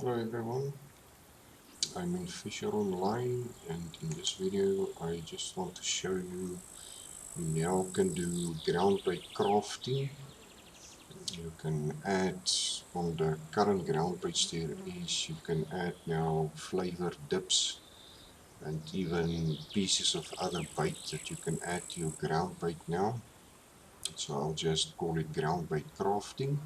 Hello everyone, I'm in Fisher Online, and in this video I just want to show you now can do groundbait crafting. You can add on the current groundbaits there is you can add now flavor dips and even pieces of other bait that you can add to your groundbait now. So I'll just call it groundbait crafting.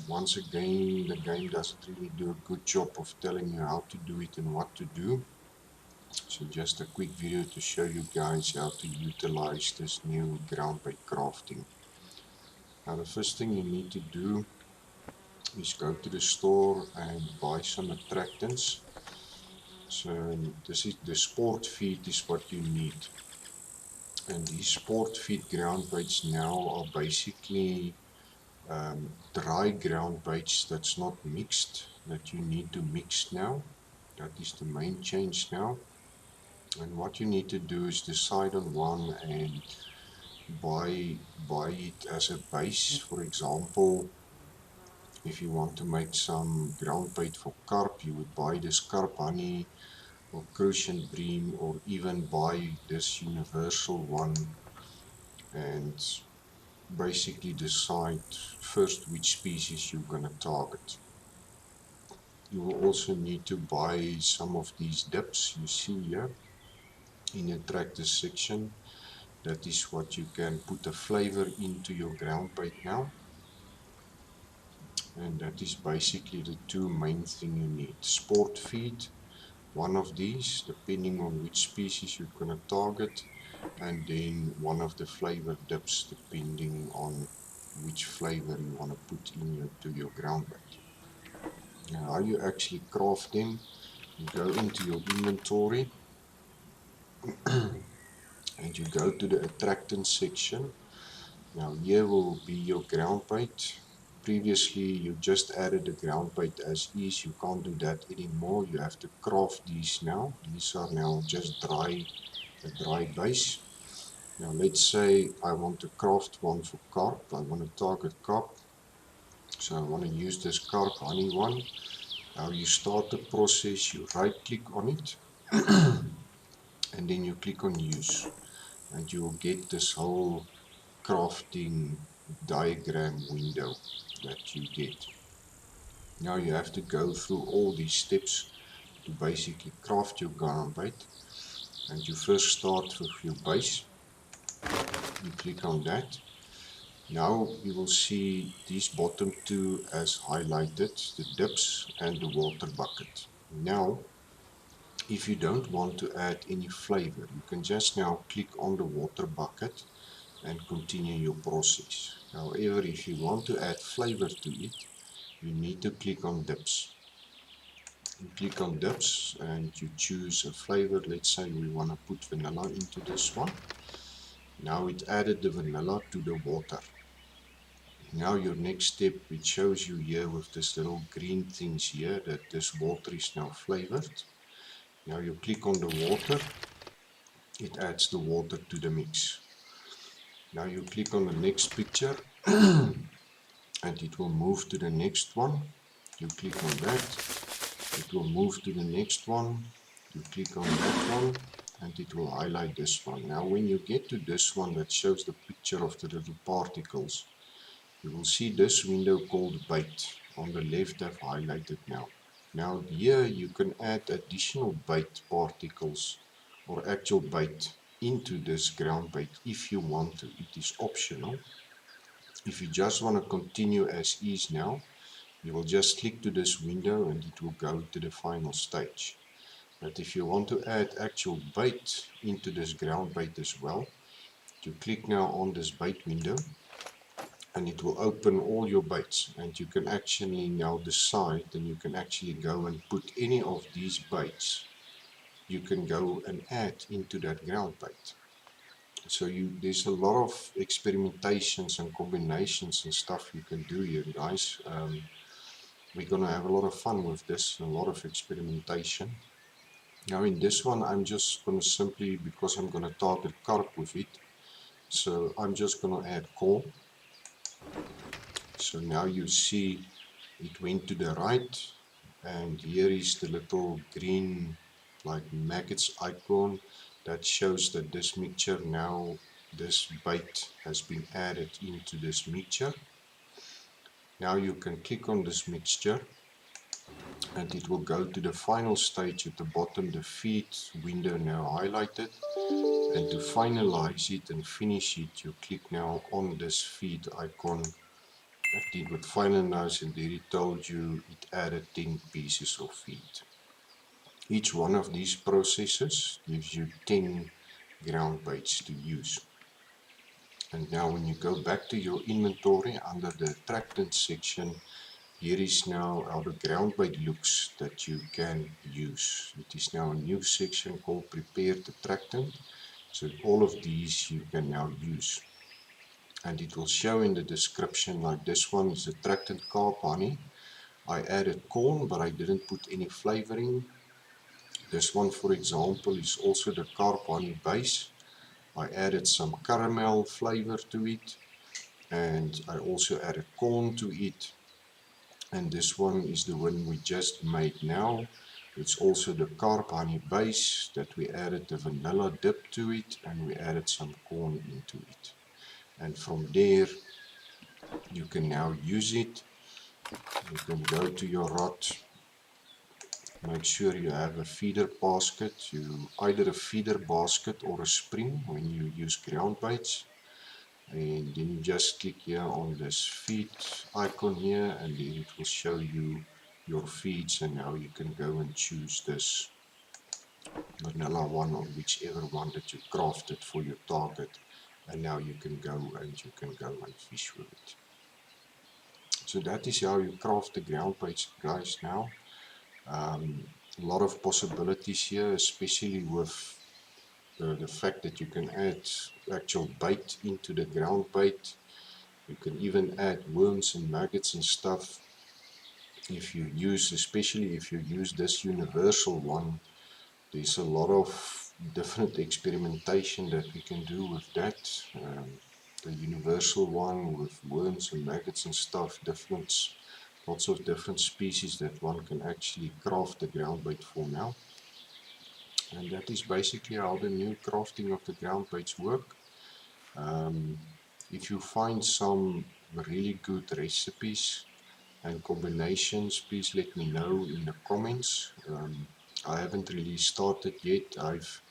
Once again, the game doesn't really do a good job of telling you how to do it and what to do. So just a quick video to show you guys how to utilize this new groundbait crafting. Now the first thing you need to do is go to the store and buy some attractants. So this is the sport feed is what you need. And these sport feed ground baits now are basically dry ground baits that's not mixed, that you need to mix now. That is the main change now. And what you need to do is decide on one and buy it as a base. For example, if you want to make some ground bait for carp, you would buy this carp honey or crucian bream, or even buy this universal one and basically decide first which species you're going to target. You will also need to buy some of these dips you see here in the tractor section. That is what you can put a flavor into your ground bait now. And that is basically the two main things you need. Sport feed, one of these, depending on which species you're going to target, and then one of the flavor dips, depending on which flavor you want to put into your ground bait. Now, how you actually craft them, you go into your inventory and you go to the attractant section. Now here will be your ground bait. Previously you just added the ground bait as is. You can't do that anymore. You have to craft these now. These are now just a dry base. Now let's say I want to craft one for carp. I want to target carp. So I want to use this carp honey one. Now you start the process, you right click on it and then you click on use, and you will get this whole crafting diagram window that you get. Now you have to go through all these steps to basically craft your ground bait, and you first start with your base. You click on that. Now you will see these bottom two as highlighted, the dips and the water bucket. Now if you don't want to add any flavor, you can just now click on the water bucket and continue your process. However, if you want to add flavor to it, you need to click on dips. You click on dips and you choose a flavor. Let's say we want to put vanilla into this one. Now it added the vanilla to the water. Now your next step, it shows you here with this little green things here that this water is now flavored. Now you click on the water, it adds the water to the mix. Now you click on the next picture and it will move to the next one. You click on that, it will move to the next one. You click on that one and it will highlight this one. Now when you get to this one that shows the picture of the little particles, you will see this window called bait on the left. I've highlighted now. Now here you can add additional bait particles or actual bait into this ground bait if you want to. It is optional. If you just want to continue as is now, you will just click to this window and it will go to the final stage. But if you want to add actual bait into this ground bait as well, you click now on this bait window and it will open all your baits, and you can actually now decide, and you can actually go and put any of these baits you can go and add into that ground bait. So there's a lot of experimentations and combinations and stuff you can do here, guys. We're gonna have a lot of fun with this, a lot of experimentation. Now in this one I'm just gonna simply, because I'm gonna target carp with it, so I'm just gonna add coal. So now you see it went to the right, and here is the little green like maggots icon that shows that this mixture now, this bait has been added into this mixture. Now you can click on this mixture and it will go to the final stage at the bottom, the feed window now highlighted. And to finalize it and finish it, you click now on this feed icon. That it would finalize, and there it told you it added 10 pieces of feed. Each one of these processes gives you 10 ground baits to use. And now when you go back to your inventory under the attractant section, here is now how the ground bait looks that you can use. It is now a new section called Prepared Attractant. So all of these you can now use. And it will show in the description like this one is attractant carp honey. I added corn, but I didn't put any flavoring. This one, for example, is also the carp honey base. I added some caramel flavor to it, and I also added corn to it. And this one is the one we just made now. It's also the carp honey base that we added the vanilla dip to it, and we added some corn into it. And from there, you can now use it. You can go to your rod, make sure you have a feeder basket, either a feeder basket or a spring when you use ground baits. And then you just click here on this feed icon here, and then it will show you your feeds, and now you can go and choose this vanilla one or whichever one that you crafted for your target, and now you can go and fish with it. So that is how you craft the ground baits, guys. Now a lot of possibilities here, especially with the fact that you can add actual bait into the ground bait. You can even add worms and maggots and stuff. If you use, especially if you use this universal one, there's a lot of different experimentation that we can do with that. The universal one with worms and maggots and stuff, lots of different species that one can actually craft the ground bait for now. And that is basically how the new crafting of the ground baits work. Um, if you find some really good recipes and combinations, please let me know in the comments. I haven't really started yet. I've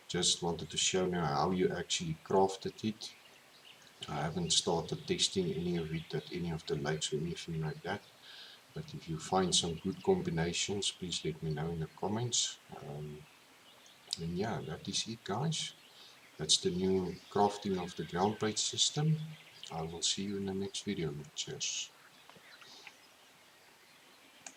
just wanted to show now how you actually crafted it. I haven't started testing any of it at any of the lakes or anything like that. But if you find some good combinations, please let me know in the comments. And yeah, that is it, guys. That's the new crafting of the ground bait system. I will see you in the next video. Cheers.